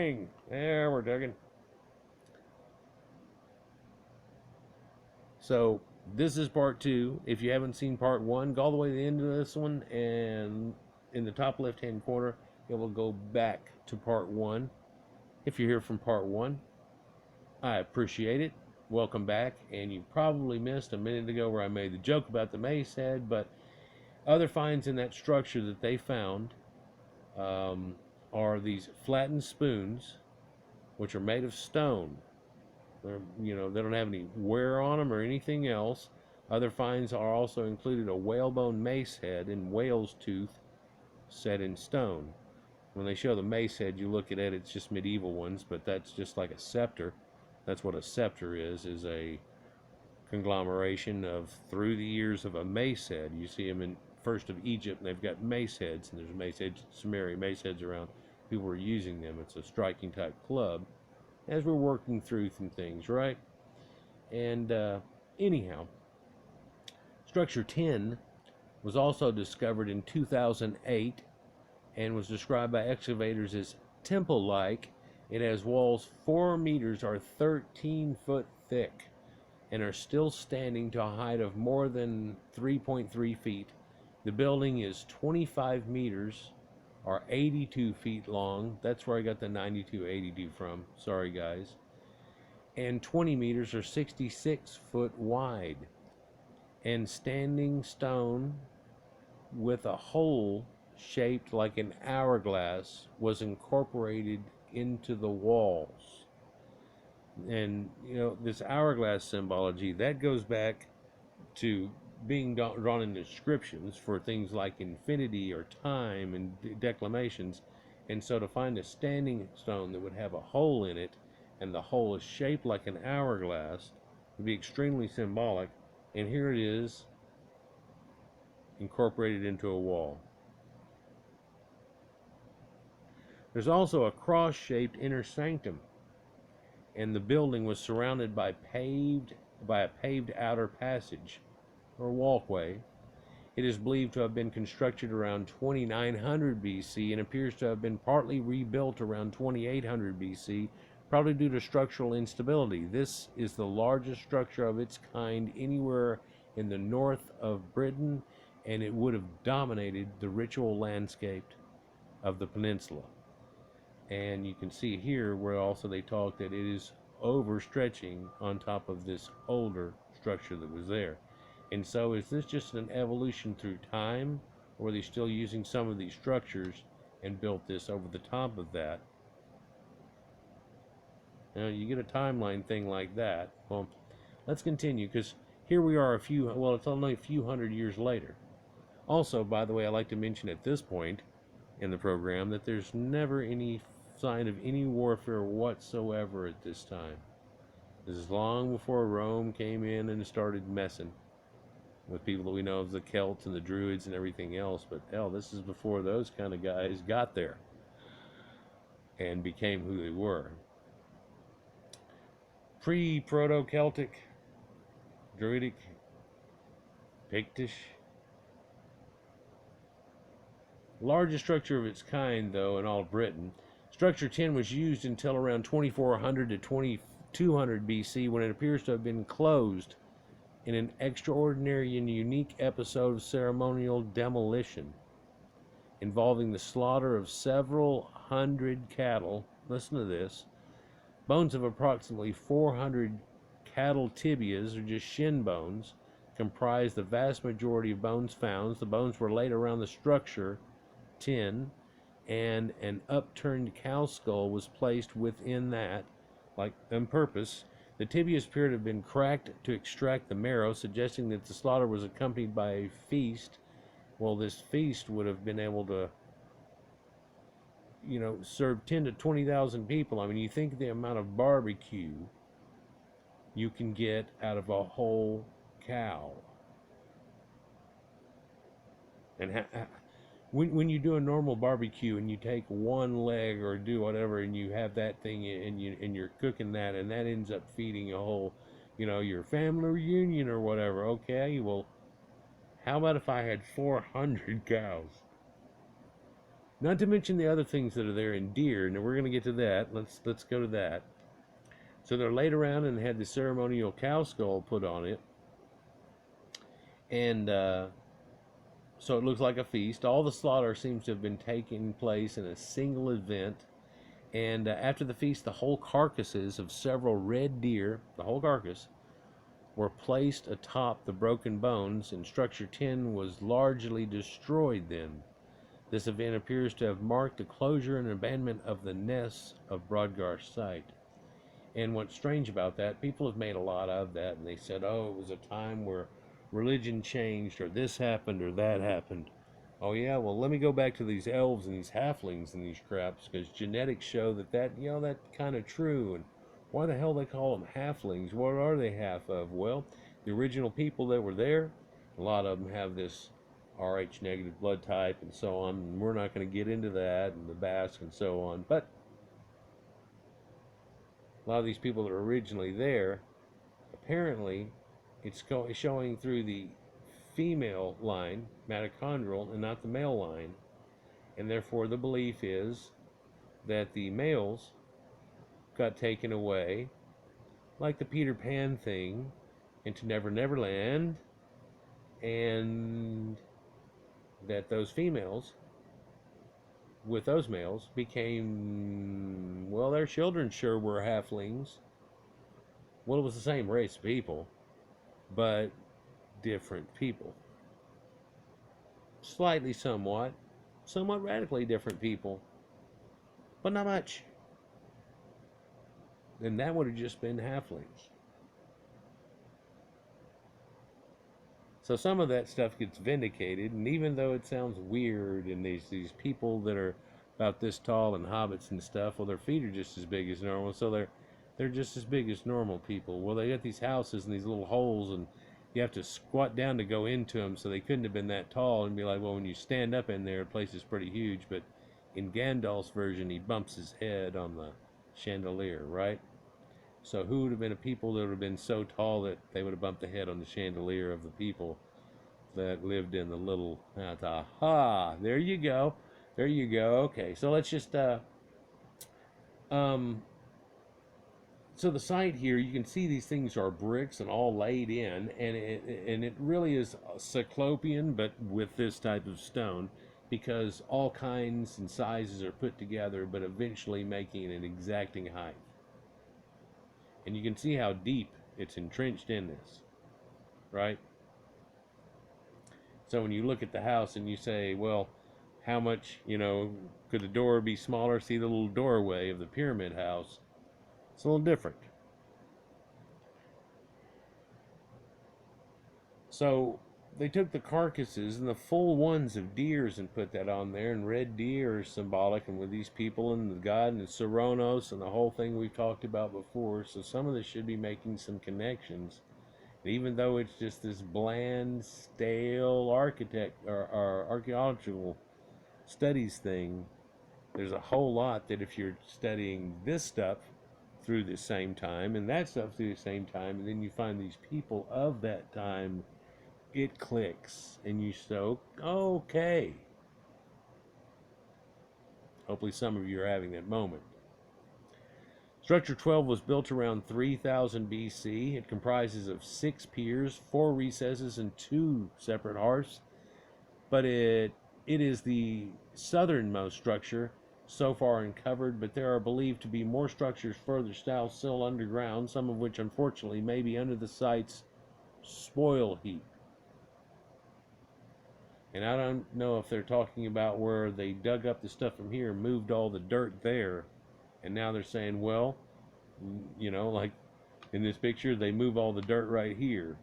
digging. There, we're digging. So this is part two. If you haven't seen part one, go all the way to the end of this one, and in the top left-hand corner, it will go back to part one. If you're here from part one, I appreciate it. Welcome back. And you probably missed a minute ago where I made the joke about the mace head, but other finds in that structure that they found are these flattened spoons, which are made of stone. They're, they don't have any wear on them or anything else. Other finds are also included a whalebone mace head and whale's tooth set in stone. When they show the mace head, you look at it, it's just medieval ones, but that's just like a scepter. That's what a scepter is a conglomeration of, through the years, of a mace head. You see them in First of Egypt, and they've got mace heads, and there's mace heads in Samaria, mace heads around. People are using them. It's a striking type club as we're working through some things, right? And anyhow, structure 10 was also discovered in 2008 and was described by excavators as temple-like. It has walls 4 meters or 13 foot thick and are still standing to a height of more than 3.3 feet. The building is 25 meters or 82 feet long. That's where I got the 9282 from. Sorry, guys. And 20 meters or 66 foot wide. And standing stone with a hole shaped like an hourglass was incorporated into the walls. And, this hourglass symbology, that goes back to being drawn in inscriptions for things like infinity or time and declamations. And so to find a standing stone that would have a hole in it, and the hole is shaped like an hourglass, would be extremely symbolic. And here it is, incorporated into a wall. There's also a cross-shaped inner sanctum, and the building was surrounded by a paved outer passage or walkway. It is believed to have been constructed around 2900 BC and appears to have been partly rebuilt around 2800 BC, probably due to structural instability. This is the largest structure of its kind anywhere in the north of Britain, and it would have dominated the ritual landscape of the peninsula. And you can see here where also they talk that it is overstretching on top of this older structure that was there. And so is this just an evolution through time, or are they still using some of these structures and built this over the top of that? Now you get a timeline thing like that. Well, let's continue, because here we are it's only a few hundred years later. Also, by the way, I like to mention at this point in the program that there's never any sign of any warfare whatsoever at this time. This is long before Rome came in and started messing with people that we know of, the Celts and the Druids and everything else. But hell, this is before those kind of guys got there and became who they were. Pre-Proto-Celtic, Druidic, Pictish. Largest structure of its kind, though, in all Britain. Structure 10 was used until around 2400 to 2200 BC, when it appears to have been closed in an extraordinary and unique episode of ceremonial demolition involving the slaughter of several hundred cattle. Listen to this. Bones of approximately 400 cattle tibias, or just shin bones, comprised the vast majority of bones found. The bones were laid around the structure 10, and an upturned cow skull was placed within that, like on purpose. The tibias appear to have been cracked to extract the marrow, suggesting that the slaughter was accompanied by a feast. Well, this feast would have been able to, serve 10 to 20,000 people. I mean, you think the amount of barbecue you can get out of a whole cow. And when you do a normal barbecue and you take one leg or do whatever and you have that thing and you're cooking that, and that ends up feeding a whole, your family reunion or whatever. Okay, well, how about if I had 400 cows? Not to mention the other things that are there in deer, and we're going to get to that. Let's go to that. So they're laid around and had the ceremonial cow skull put on it, and so it looks like a feast. All the slaughter seems to have been taking place in a single event. And after the feast, the whole carcasses of several red deer, the whole carcass, were placed atop the broken bones, and structure 10 was largely destroyed then. This event appears to have marked the closure and abandonment of the Ness of Brogar site. And what's strange about that, people have made a lot of that, and they said, oh, it was a time where religion changed, or this happened, or that happened. Oh yeah, well, let me go back to these elves and these halflings and these craps, because genetics show that that's kind of true. And why the hell they call them halflings? What are they half of? Well, the original people that were there, a lot of them have this Rh negative blood type and so on, and we're not going to get into that, and the Basque and so on, but a lot of these people that are originally there, apparently it's showing through the female line, mitochondrial, and not the male line. And therefore the belief is that the males got taken away, like the Peter Pan thing, into Never Never Land, and that those females with those males became, well, their children sure were halflings. Well, it was the same race of people, but different people. Slightly, somewhat radically different people, but not much. And that would have just been halflings. So some of that stuff gets vindicated, and even though it sounds weird, and these people that are about this tall and hobbits and stuff, well, their feet are just as big as normal, so they're just as big as normal people. Well, they got these houses and these little holes, and you have to squat down to go into them, so they couldn't have been that tall. And be like, well, when you stand up in there, the place is pretty huge. But in Gandalf's version, he bumps his head on the chandelier, right? So who would have been a people that would have been so tall that they would have bumped the head on the chandelier of the people that lived in the little... Aha! There you go. There you go. Okay, so let's just... So the site here, you can see these things are bricks and all laid in, and it really is cyclopean, but with this type of stone, because all kinds and sizes are put together, but eventually making an exacting height. And you can see how deep it's entrenched in this, right? So when you look at the house and you say, well, how much, could the door be smaller? See the little doorway of the pyramid house? It's a little different. So they took the carcasses and the full ones of deers and put that on there, and red deer is symbolic, and with these people and the god and the Seronos and the whole thing we've talked about before. So some of this should be making some connections. And even though it's just this bland, stale or archaeological studies thing, there's a whole lot that if you're studying this stuff through the same time and that stuff through the same time, and then you find these people of that time, it clicks and you so, okay. Hopefully some of you are having that moment. Structure 12 was built around 3000 BC. It comprises of 6 piers, 4 recesses, and 2 separate hearths. But it is the southernmost structure so far uncovered, but there are believed to be more structures further south still underground, some of which unfortunately may be under the site's spoil heap. And I don't know if they're talking about where they dug up the stuff from here and moved all the dirt there, and now they're saying, well, like in this picture, they move all the dirt right here.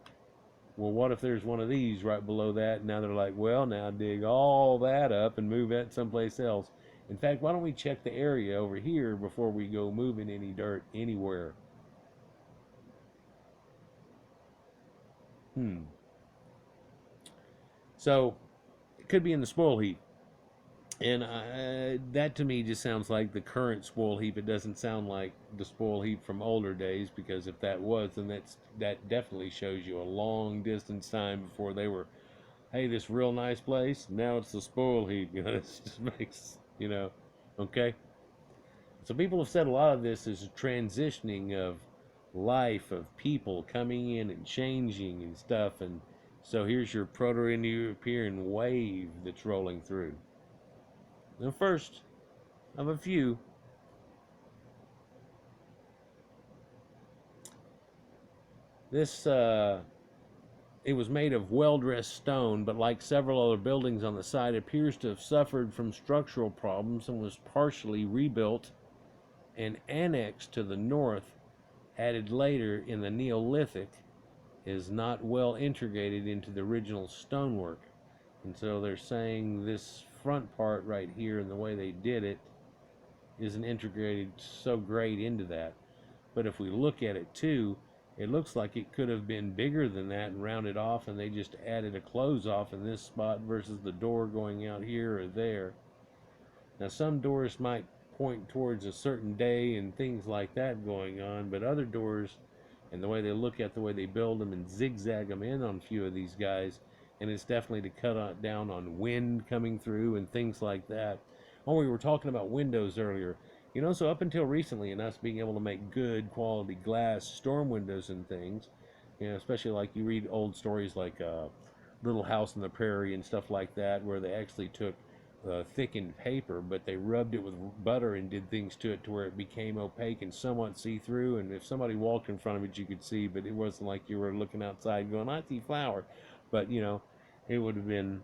Well, what if there's one of these right below that? And now they're like, well, now dig all that up and move that someplace else. In fact, why don't we check the area over here before we go moving any dirt anywhere? So it could be in the spoil heap. And that to me just sounds like the current spoil heap. It doesn't sound like the spoil heap from older days, because if that was, then that definitely shows you a long distance time before they were, hey, this real nice place, now it's the spoil heap. This just makes you know. Okay? So people have said a lot of this is a transitioning of life, of people coming in and changing and stuff. And so here's your Proto-Indo-European wave that's rolling through. The first of a few. This it was made of well-dressed stone, but like several other buildings on the site, appears to have suffered from structural problems and was partially rebuilt and annexed to the north, added later in the Neolithic, is not well integrated into the original stonework. And so they're saying this front part right here and the way they did it isn't integrated so great into that. But if we look at it too, it looks like it could have been bigger than that and rounded off, and they just added a close off in this spot versus the door going out here or there. Now, some doors might point towards a certain day and things like that going on, but other doors, and the way they look at the way they build them and zigzag them in on a few of these guys, and it's definitely to cut down on wind coming through and things like that. Oh, we were talking about windows earlier. You know, so up until recently, and us being able to make good quality glass storm windows and things, you know, especially like you read old stories like Little House on the Prairie and stuff like that, where they actually took thickened paper, but they rubbed it with butter and did things to it to where it became opaque and somewhat see-through. And if somebody walked in front of it, you could see, but it wasn't like you were looking outside going, "I see flour." But you know, it would have been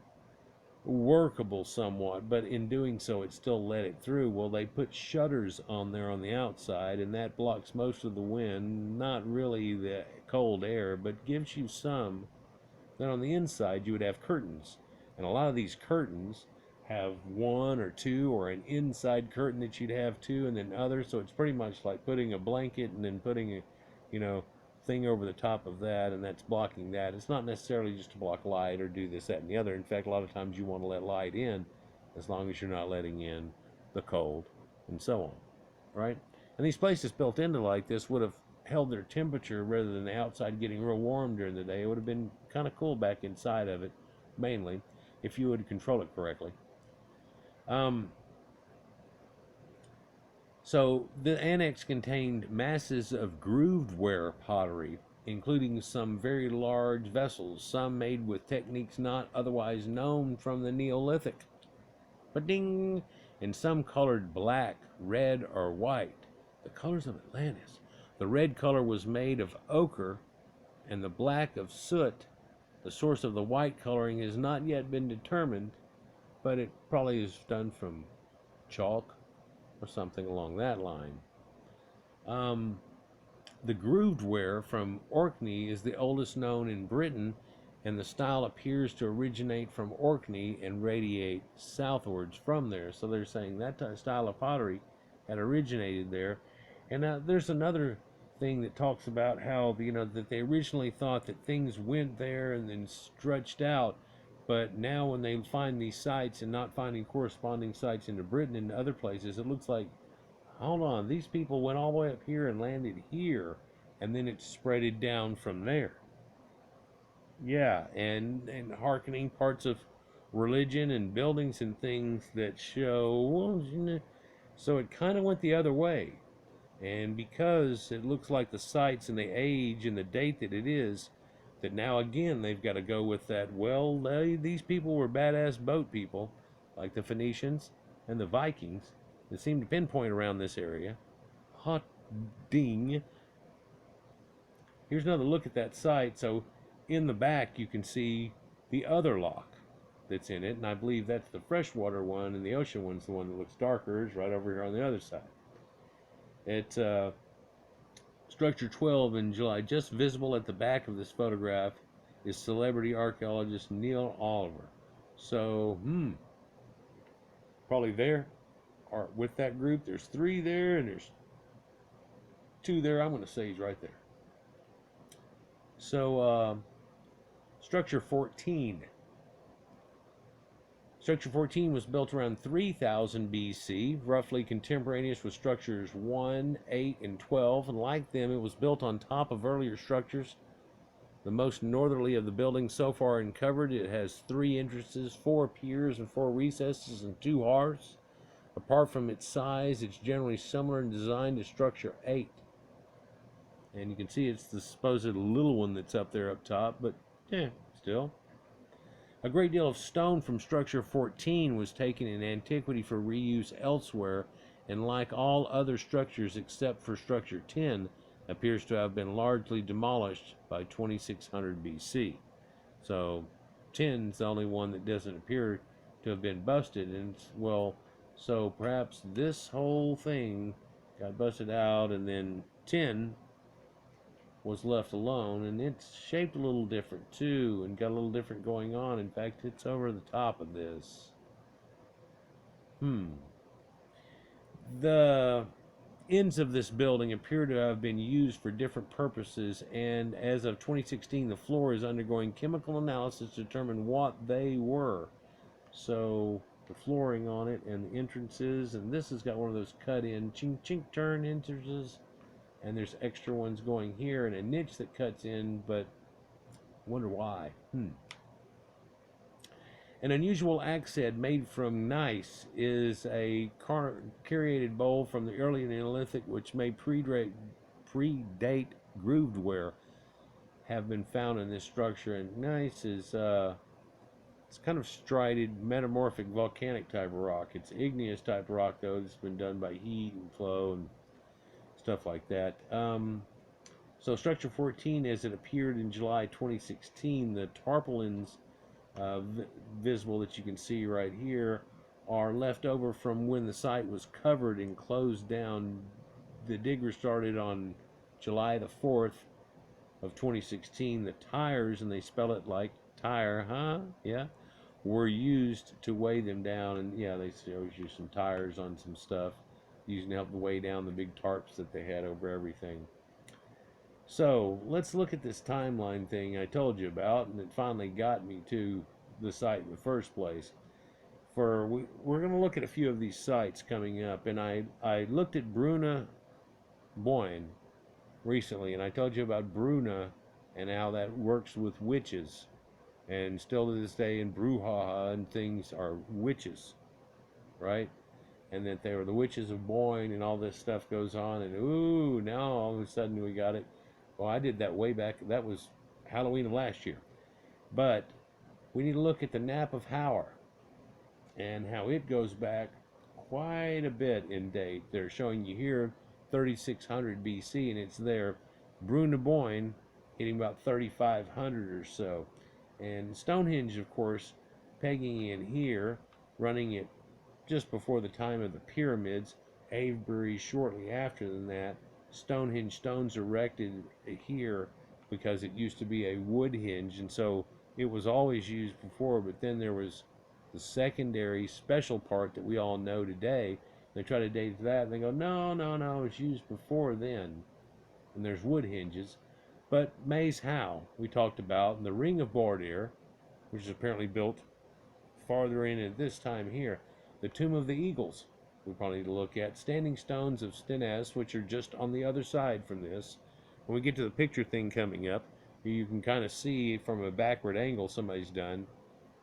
workable somewhat, but in doing so it still let it through. Well, they put shutters on there on the outside, and that blocks most of the wind, not really the cold air, but gives you some. Then on the inside you would have curtains, and a lot of these curtains have one or two, or an inside curtain that you'd have two, and then others. So it's pretty much like putting a blanket and then putting a, you know, thing over the top of that, and that's blocking that. It's not necessarily just to block light or do this, that, and the other. In fact, a lot of times you want to let light in, as long as you're not letting in the cold, and so on, right? And these places built into like this would have held their temperature rather than the outside getting real warm during the day. It would have been kind of cool back inside of it, mainly, if you would control it correctly. Um, so the annex contained masses of grooved ware pottery, including some very large vessels, some made with techniques not otherwise known from the Neolithic. Ba-ding! And some colored black, red, or white, the colors of Atlantis. The red color was made of ochre, and the black of soot. The source of the white coloring has not yet been determined, but it probably is done from chalk or something along that line. Um, the grooved ware from Orkney is the oldest known in Britain, and the style appears to originate from Orkney and radiate southwards from there. So they're saying that style of pottery had originated there. And there's another thing that talks about how, you know, that they originally thought that things went there and then stretched out, but now when they find these sites and not finding corresponding sites into Britain and other places, it looks like, hold on, these people went all the way up here and landed here, and then it spreaded down from there. Yeah, and hearkening parts of religion and buildings and things that show, well, you know, so it kind of went the other way. And because it looks like the sites and the age and the date that it is, that now again they've got to go with that, well, these people were badass boat people, like the Phoenicians and the Vikings, that seem to pinpoint around this area. Hot ding. Here's another look at that site. So in the back you can see the other lock that's in it, and I believe that's the freshwater one, and the ocean one's the one that looks darker, is right over here on the other side. It's Structure 12 in July. Just visible at the back of this photograph is celebrity archaeologist Neil Oliver. So, probably there, or with that group. There's 3 there, and there's 2 there. I'm going to say he's right there. So, Structure 14. Structure 14 was built around 3000 BC, roughly contemporaneous with structures 1, 8, and 12, and like them, it was built on top of earlier structures. The most northerly of the buildings so far uncovered, it has 3 entrances, 4 piers, and 4 recesses, and 2 hearths. Apart from its size, it's generally similar in design to Structure 8. And you can see it's the supposed little one that's up there up top, but yeah, still. A great deal of stone from Structure 14 was taken in antiquity for reuse elsewhere, and like all other structures except for Structure 10, appears to have been largely demolished by 2600 BC. So 10 is the only one that doesn't appear to have been busted, and well, so perhaps this whole thing got busted out, and then 10 was left alone, and it's shaped a little different too, and got a little different going on. In fact, it's over the top of this. The ends of this building appear to have been used for different purposes, and as of 2016, the floor is undergoing chemical analysis to determine what they were. So the flooring on it and the entrances, and this has got one of those cut-in chink chink turn entrances, and there's extra ones going here and a niche that cuts in, but I wonder why. An unusual axe head made from gneiss is a cariated bowl from the early Neolithic, which may predate grooved ware, have been found in this structure. And gneiss is it's kind of striated, metamorphic, volcanic type of rock. It's igneous type of rock, though. It's been done by heat and flow and stuff like that. So Structure 14, as it appeared in July 2016, the tarpaulins visible that you can see right here are left over from when the site was covered and closed down. The digger started on July the 4th of 2016. The tires, and they spell it like tire, huh? Yeah, were used to weigh them down, and yeah, they always use some tires on some stuff, using to help weigh down the big tarps that they had over everything. So let's look at this timeline thing I told you about, and it finally got me to the site in the first place. We're going to look at a few of these sites coming up, and I looked at Bruna Boyne recently, and I told you about Bruna and how that works with witches, and still to this day in brouhaha and things are witches, right? And that they were the witches of Boyne, and all this stuff goes on, and ooh, now all of a sudden we got it. Well, I did that way back. That was Halloween of last year. But we need to look at the Nap of Howard and how it goes back quite a bit in date. They're showing you here 3600 BC, and it's there. Bruna Boyne hitting about 3500 or so. And Stonehenge, of course, pegging in here, running it just before the time of the pyramids. Avebury shortly after than that. Stonehenge stones erected here because it used to be a wood hinge, and so it was always used before, but then there was the secondary special part that we all know today. They try to date that, and they go, no, it's used before then. And there's wood hinges. But Maze How, we talked about, and the Ring of Bordir, which is apparently built farther in at this time here. The Tomb of the Eagles, we probably need to look at. Standing stones of Stennes, which are just on the other side from this. When we get to the picture thing coming up, you can kind of see from a backward angle somebody's done,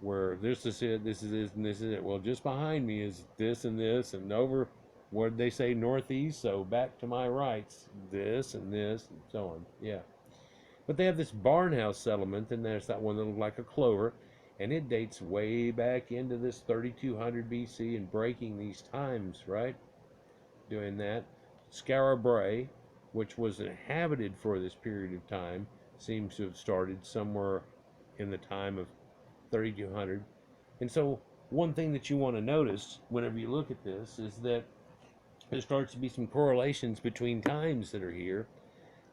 where this is it, this is it, and this is it. Well, just behind me is this, and over, what did they say, northeast? So back to my right's this, and so on. Yeah. But they have this barnhouse settlement, and there's that one that looked like a clover, and it dates way back into this 3200 BC and breaking these times, right? Doing that. Skara Brae, which was inhabited for this period of time, seems to have started somewhere in the time of 3200. And so one thing that you want to notice whenever you look at this is that there starts to be some correlations between times that are here.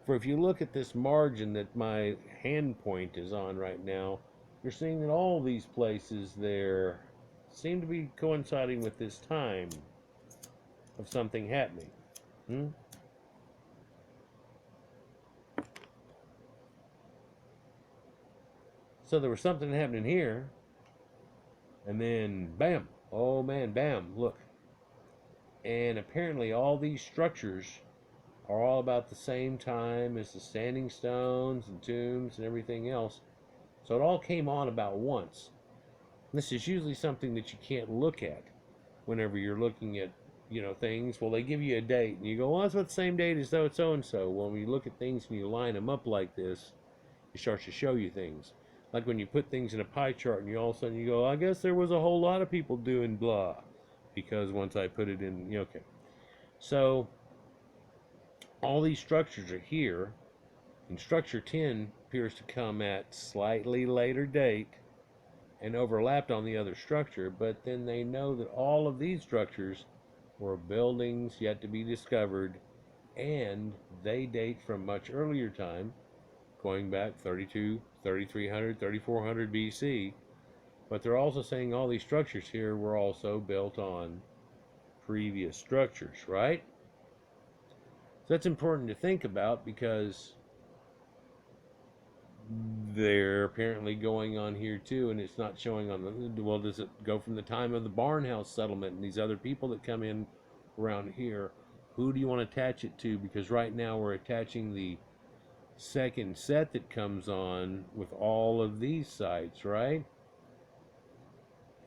For if you look at this margin that my hand point is on right now, you're seeing that all these places there seem to be coinciding with this time of something happening. So there was something happening here, and then bam, oh man, bam, look. And apparently all these structures are all about the same time as the standing stones and tombs and everything else. So it all came on about once. This is usually something that you can't look at whenever you're looking at, things. Well, they give you a date, and you go, well, that's what the same date as so and so. Well, when you look at things and you line them up like this, it starts to show you things. Like when you put things in a pie chart, and you all of a sudden you go, I guess there was a whole lot of people doing blah, because once I put it in, okay. So all these structures are here, and structure 10 appears to come at slightly later date and overlapped on the other structure, but then they know that all of these structures were buildings yet to be discovered, and they date from much earlier time, going back 3300, 3400 BC. But they're also saying all these structures here were also built on previous structures, right? So that's important to think about, because they're apparently going on here too, and it's not showing on the, well, does it go from the time of the barn house settlement and these other people that come in around here? Who do you want to attach it to? Because right now we're attaching the second set that comes on with all of these sites, right?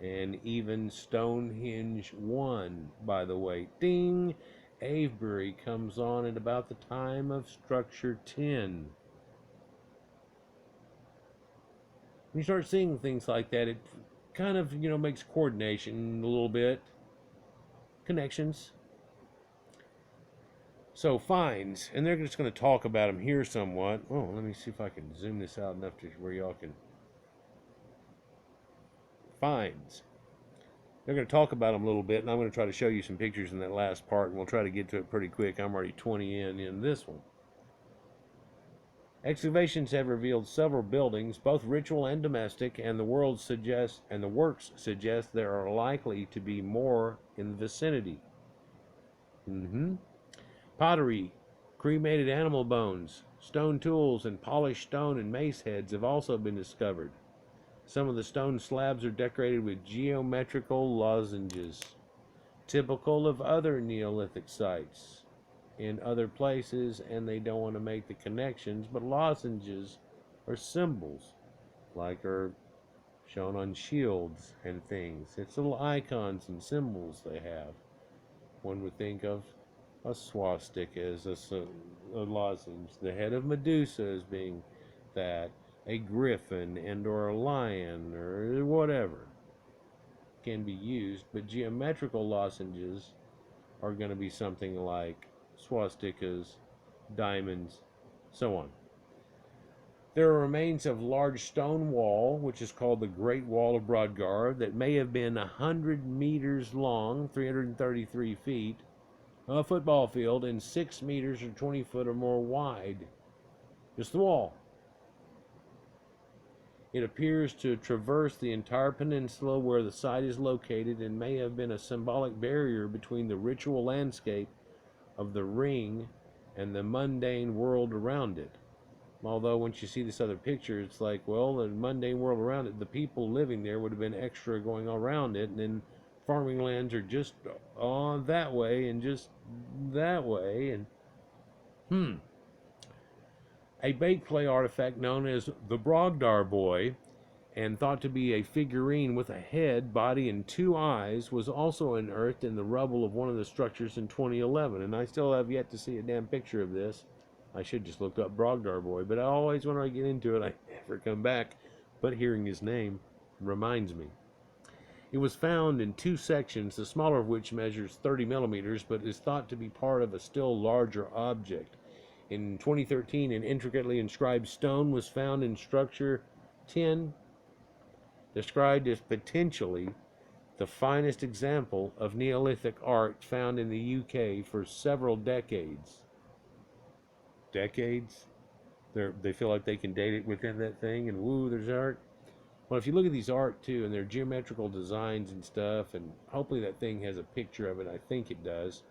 And even Stonehenge 1, by the way, ding, Avebury comes on at about the time of structure 10. When you start seeing things like that, it kind of, makes coordination a little bit, connections. So finds, and they're just going to talk about them here somewhat. Oh, let me see if I can zoom this out enough to where y'all can. Finds. They're going to talk about them a little bit, and I'm going to try to show you some pictures in that last part, and we'll try to get to it pretty quick. I'm already 20 in this one. Excavations have revealed several buildings, both ritual and domestic, and the works suggest there are likely to be more in the vicinity. Pottery, cremated animal bones, stone tools, and polished stone and mace heads have also been discovered. Some of the stone slabs are decorated with geometrical lozenges, typical of other Neolithic sites in other places, and they don't want to make the connections, but lozenges are symbols, like are shown on shields and things. It's little icons and symbols they have. One would think of a swastika as a lozenge, the head of Medusa as being that, a griffin and or a lion or whatever can be used, but geometrical lozenges are going to be something like swastikas, diamonds, so on. There are remains of large stone wall, which is called the Great Wall of Brogar, that may have been 100 meters long, 333 feet, a football field, and 6 meters or 20 foot or more wide. Just the wall. It appears to traverse the entire peninsula where the site is located, and may have been a symbolic barrier between the ritual landscape of the ring and the mundane world around it. Although once you see this other picture, it's like, well, the mundane world around it, the people living there would have been extra going around it, and then farming lands are just on that way and just that way, and a baked clay artifact known as the Brogdar Boy, and thought to be a figurine with a head, body, and 2 eyes, was also unearthed in the rubble of one of the structures in 2011. And I still have yet to see a damn picture of this. I should just look up Brogdar Boy, but I always, when I get into it, I never come back. But hearing his name reminds me. It was found in 2 sections, the smaller of which measures 30 millimeters, but is thought to be part of a still larger object. In 2013, an intricately inscribed stone was found in structure 10, described as potentially the finest example of Neolithic art found in the UK for several decades. Decades? They feel like they can date it within that thing, and woo, there's art. Well, if you look at these art too, and their geometrical designs and stuff, and hopefully that thing has a picture of it, I think it does,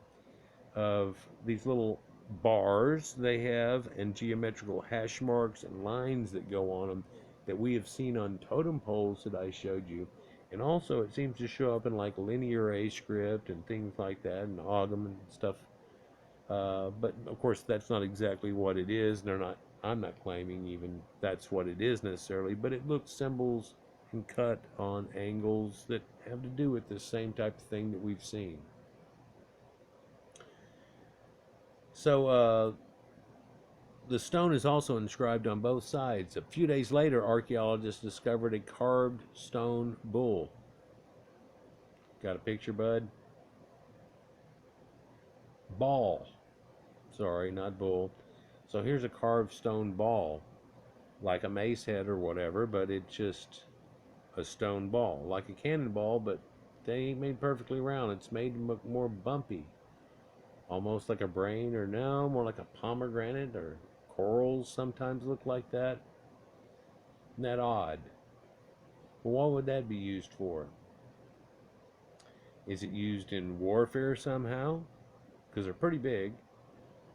of these little bars they have and geometrical hash marks and lines that go on them that we have seen on totem poles that I showed you. And also it seems to show up in like linear A script and things like that, and Ogham and stuff. But of course that's not exactly what it is. I'm not claiming even that's what it is necessarily, but it looks symbols and cut on angles that have to do with this same type of thing that we've seen. So the stone is also inscribed on both sides. A few days later, archaeologists discovered a carved stone bull. Got a picture, bud? Ball. Sorry, not bull. So here's a carved stone ball, like a mace head or whatever, but it's just a stone ball, like a cannonball, but they ain't made perfectly round. It's made more bumpy, almost like a brain, or no, more like a pomegranate, or corals sometimes look like that. Isn't that odd? Well, what would that be used for? Is it used in warfare somehow? Because they're pretty big.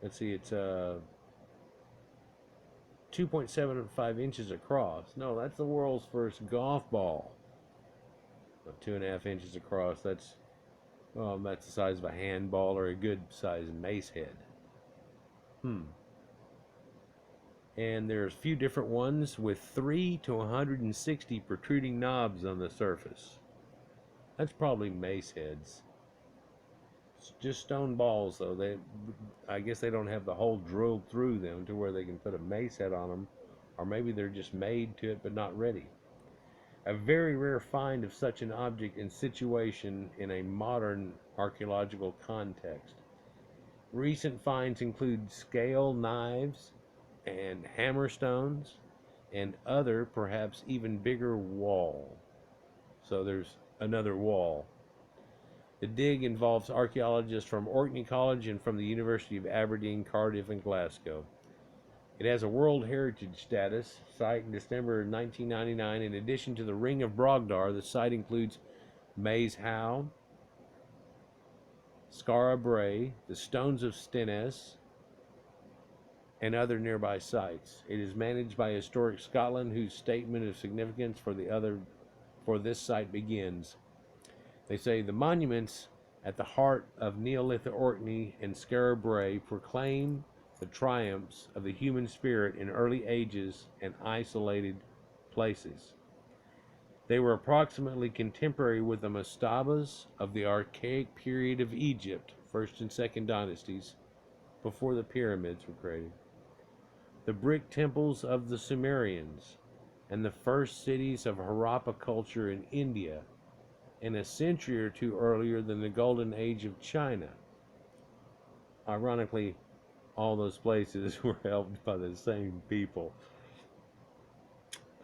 Let's see, it's 2.75 inches across. No, that's the world's first golf ball. 2.5 inches across. That's the size of a handball or a good sized mace head. And there's a few different ones with 3 to 160 protruding knobs on the surface. That's probably mace heads. It's just stone balls, though. I guess they don't have the hole drilled through them to where they can put a mace head on them, or maybe they're just made to it but not ready. A very rare find of such an object and situation in a modern archaeological context. Recent finds include scale knives and hammerstones and other, perhaps even bigger wall. So there's another wall. The dig involves archaeologists from Orkney College and from the University of Aberdeen, Cardiff, and Glasgow. It has a World Heritage status, site in December 1999. In addition to the Ring of Brogdar, the site includes Maes Howe, Skara Brae, the Stones of Stenness, and other nearby sites. It is managed by Historic Scotland, whose statement of significance for this site begins. They say the monuments at the heart of Neolithic Orkney and Skara Brae proclaim the triumphs of the human spirit in early ages and isolated places. They were approximately contemporary with the mastabas of the archaic period of Egypt, first and second dynasties, before the pyramids were created, the brick temples of the Sumerians, and the first cities of Harappa culture in India, and a century or two earlier than the Golden Age of China. Ironically, all those places were helped by the same people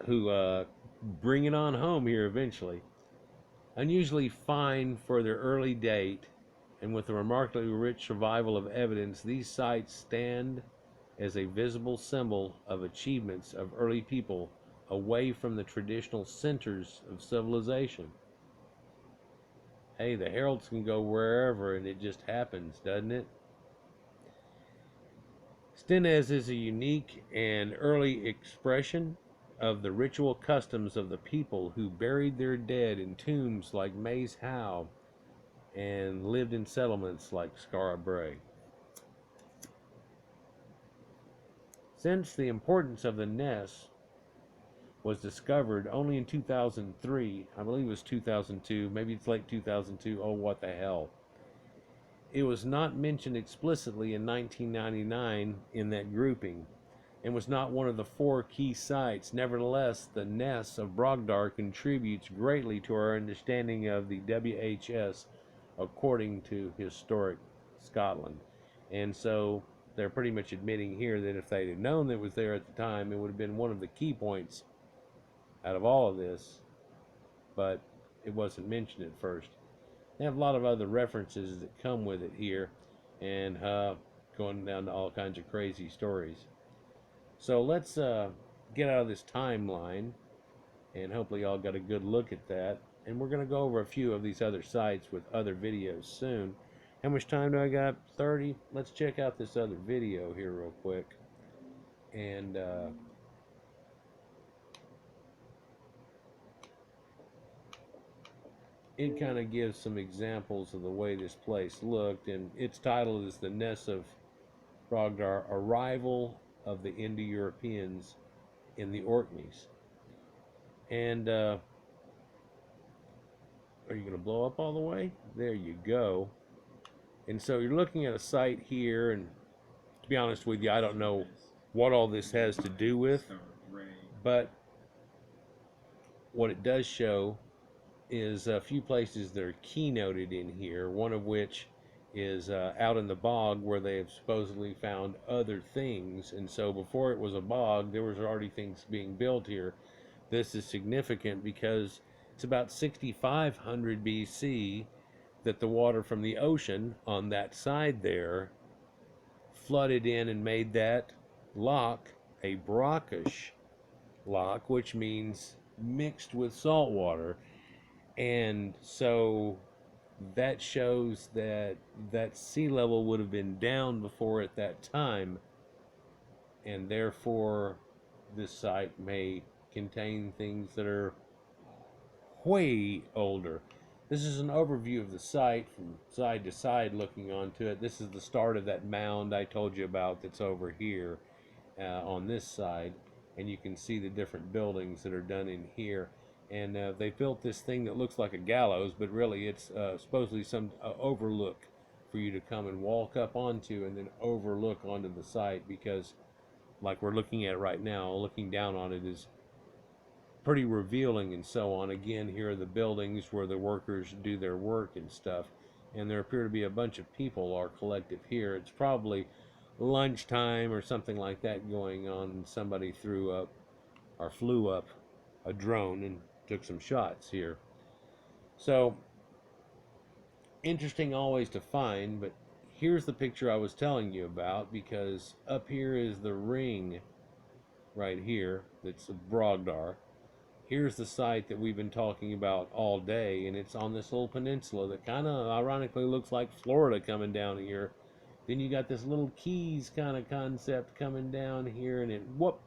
who bring it on home here eventually. Unusually fine for their early date, and with a remarkably rich survival of evidence, these sites stand as a visible symbol of achievements of early people away from the traditional centers of civilization. Hey, the heralds can go wherever, and it just happens, doesn't it? Stenness is a unique and early expression of the ritual customs of the people who buried their dead in tombs like Maes Howe and lived in settlements like Skara Brae. Since the importance of the Ness was discovered only in 2003, I believe it was 2002, maybe it's late 2002, oh what the hell. It was not mentioned explicitly in 1999 in that grouping, and was not one of the 4 key sites. Nevertheless, the Ness of Brogdar contributes greatly to our understanding of the WHS according to Historic Scotland. And so they're pretty much admitting here that if they'd have known that it was there at the time, it would have been one of the key points out of all of this, but it wasn't mentioned at first. They have a lot of other references that come with it here, and going down to all kinds of crazy stories. So let's get out of this timeline, and hopefully y'all got a good look at that. And we're going to go over a few of these other sites with other videos soon. How much time do I got? 30? Let's check out this other video here real quick. And it kind of gives some examples of the way this place looked, and its title is The Ness of Brogdar, Arrival of the Indo-Europeans in the Orkneys. And Are you going to blow up all the way? There you go. And so you're looking at a site here, and to be honest with you, I don't know what all this has to do with, but what it does show is a few places that are keynoted in here, one of which is out in the bog where they have supposedly found other things. And so before it was a bog, there was already things being built here. This is significant because it's about 6500 BC that the water from the ocean on that side there flooded in and made that loch a brackish loch, which means mixed with salt water. And so that shows that that sea level would have been down before at that time, and therefore this site may contain things that are way older. This is an overview of the site from side to side looking onto it. This is the start of that mound I told you about that's over here on this side, and you can see the different buildings that are done in here. And they built this thing that looks like a gallows, but really it's supposedly some overlook for you to come and walk up onto and then overlook onto the site, because like we're looking at right now, looking down on it is pretty revealing and so on. Again, here are the buildings where the workers do their work and stuff, and there appear to be a bunch of people are collective here. It's probably lunchtime or something like that going on, and somebody threw up or flew up a drone and took some shots here. So interesting always to find. But here's the picture I was telling you about, because up here is the ring right here that's Brogdar. Here's the site that we've been talking about all day, and it's on this little peninsula that kind of ironically looks like Florida coming down here. Then you got this little keys kind of concept coming down here, and it whoop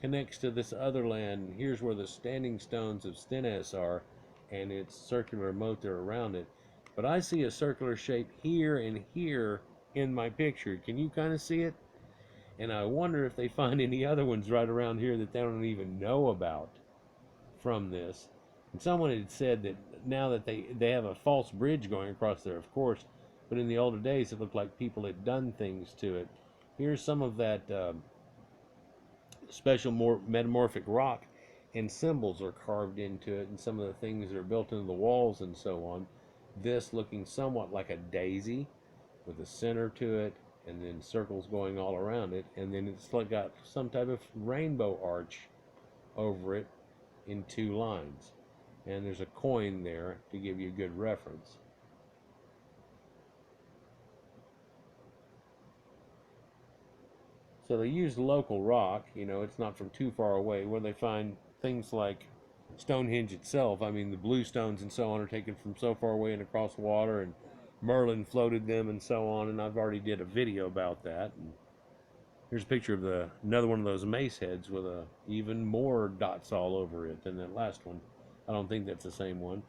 connects to this other land. And here's where the standing stones of Stennis are, and it's circular moat there around it. But I see a circular shape here and here in my picture. Can you kind of see it? And I wonder if they find any other ones right around here that they don't even know about from this. And someone had said that now that they have a false bridge going across there, of course, but in the older days it looked like people had done things to it. Here's some of that special metamorphic rock, and symbols are carved into it, and some of the things that are built into the walls and so on. This looking somewhat like a daisy with a center to it, and then circles going all around it, and then it's like got some type of rainbow arch over it in two lines, and there's a coin there to give you a good reference. So they use local rock, it's not from too far away, where they find things like Stonehenge itself. I mean, the blue stones and so on are taken from so far away and across water, and Merlin floated them and so on, and I've already did a video about that. And here's a picture of another one of those mace heads with even more dots all over it than that last one. I don't think that's the same one.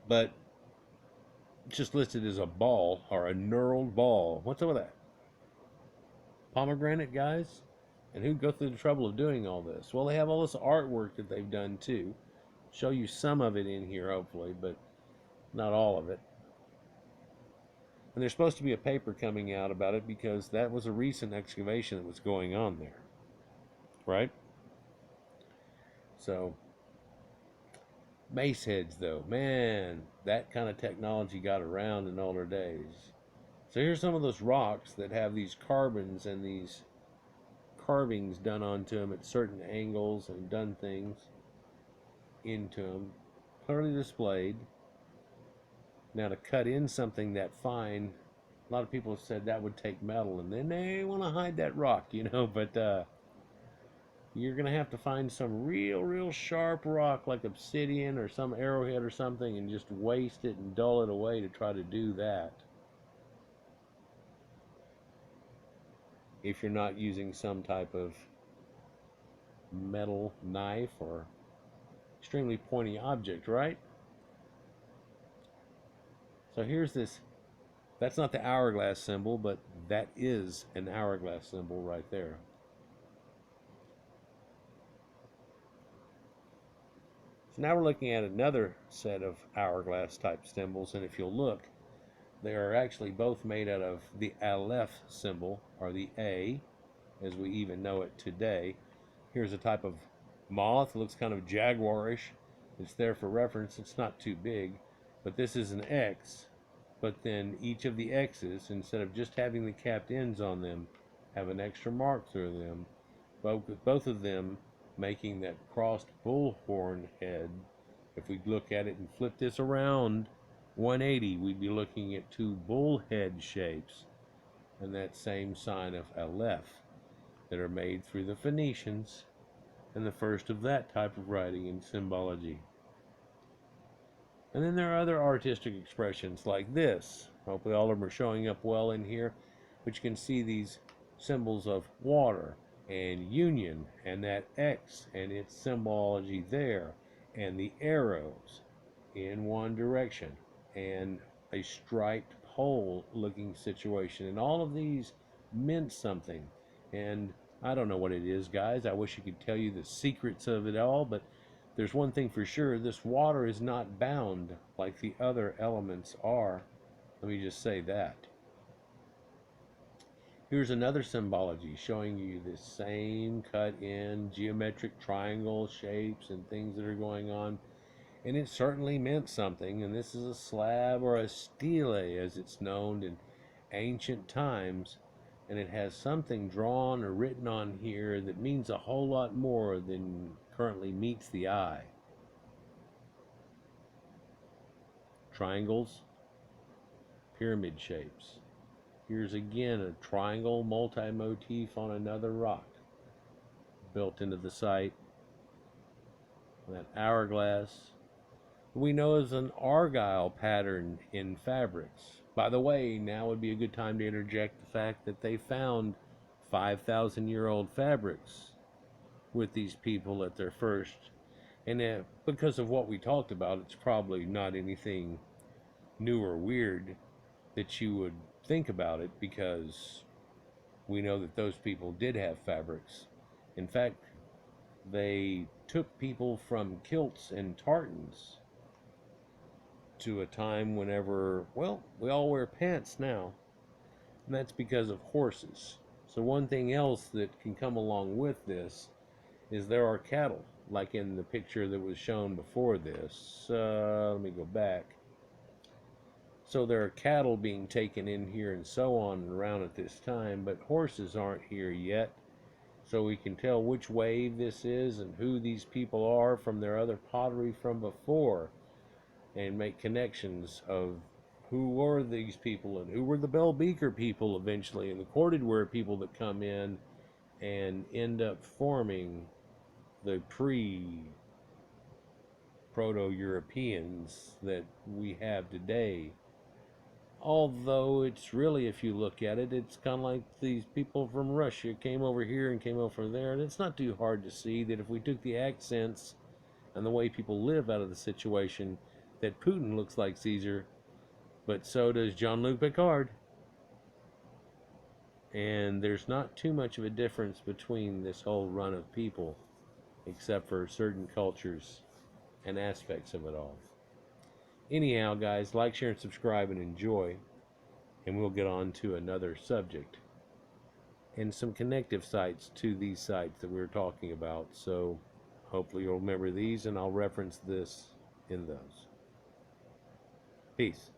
But it's just listed as a ball, or a knurled ball. What's up with that? Pomegranate, guys? And who'd go through the trouble of doing all this? Well, they have all this artwork that they've done too. Show you some of it in here, hopefully, but not all of it. And there's supposed to be a paper coming out about it, because that was a recent excavation that was going on there. Right? So, mace heads, though. Man, that kind of technology got around in older days. So here's some of those rocks that have these carbons and these carvings done onto them at certain angles, and done things into them. Clearly displayed. Now, to cut in something that fine, a lot of people have said that would take metal, and then they want to hide that rock, but you're going to have to find some real sharp rock like obsidian or some arrowhead or something, and just waste it and dull it away to try to do that, if you're not using some type of metal knife or extremely pointy object, right? So here's this. That's not the hourglass symbol, but that is an hourglass symbol right there. So now we're looking at another set of hourglass type symbols, and if you'll look, they are actually both made out of the Aleph symbol, or the A, as we even know it today. Here's a type of moth. It looks kind of jaguarish. It's there for reference. It's not too big, but this is an X. But then each of the X's, instead of just having the capped ends on them, have an extra mark through them. Both of them making that crossed bullhorn head. If we look at it and flip this around 180, we'd be looking at two bullhead shapes, and that same sign of Aleph that are made through the Phoenicians, and the first of that type of writing and symbology. And then there are other artistic expressions like this. Hopefully all of them are showing up well in here, but you can see these symbols of water and union, and that X and its symbology there, and the arrows in one direction, and a striped pole looking situation, and all of these meant something. And I don't know what it is, guys. I wish I could tell you the secrets of it all, but there's one thing for sure: this water is not bound like the other elements are. Let me just say that. Here's another symbology showing you the same cut in geometric triangle shapes and things that are going on. And it certainly meant something. And this is a slab, or a stele as it's known in ancient times. And it has something drawn or written on here that means a whole lot more than currently meets the eye. Triangles, pyramid shapes. Here's again a triangle multi-motif on another rock built into the site. That hourglass we know is an argyle pattern in fabrics. By the way, now would be a good time to interject the fact that they found 5,000-year-old fabrics with these people at their first. And because of what we talked about, it's probably not anything new or weird that you would think about it, because we know that those people did have fabrics. In fact, they took people from kilts and tartans to a time whenever, well, we all wear pants now, and that's because of horses. So one thing else that can come along with this is there are cattle, like in the picture that was shown before this. Let me go back. So there are cattle being taken in here and so on and around at this time, but horses aren't here yet. So we can tell which wave this is and who these people are from their other pottery from before, and make connections of who were these people and who were the bell beaker people eventually, and the corded ware people that come in and end up forming the Proto-Europeans that we have today. Although it's really, if you look at it, it's kind of like these people from Russia came over here and came over there, and it's not too hard to see that if we took the accents and the way people live out of the situation, that Putin looks like Caesar, but so does Jean-Luc Picard. And there's not too much of a difference between this whole run of people, except for certain cultures and aspects of it all. Anyhow, guys, like, share, and subscribe, and enjoy, and we'll get on to another subject and some connective sites to these sites that we're talking about. So hopefully you'll remember these, and I'll reference this in those. Peace.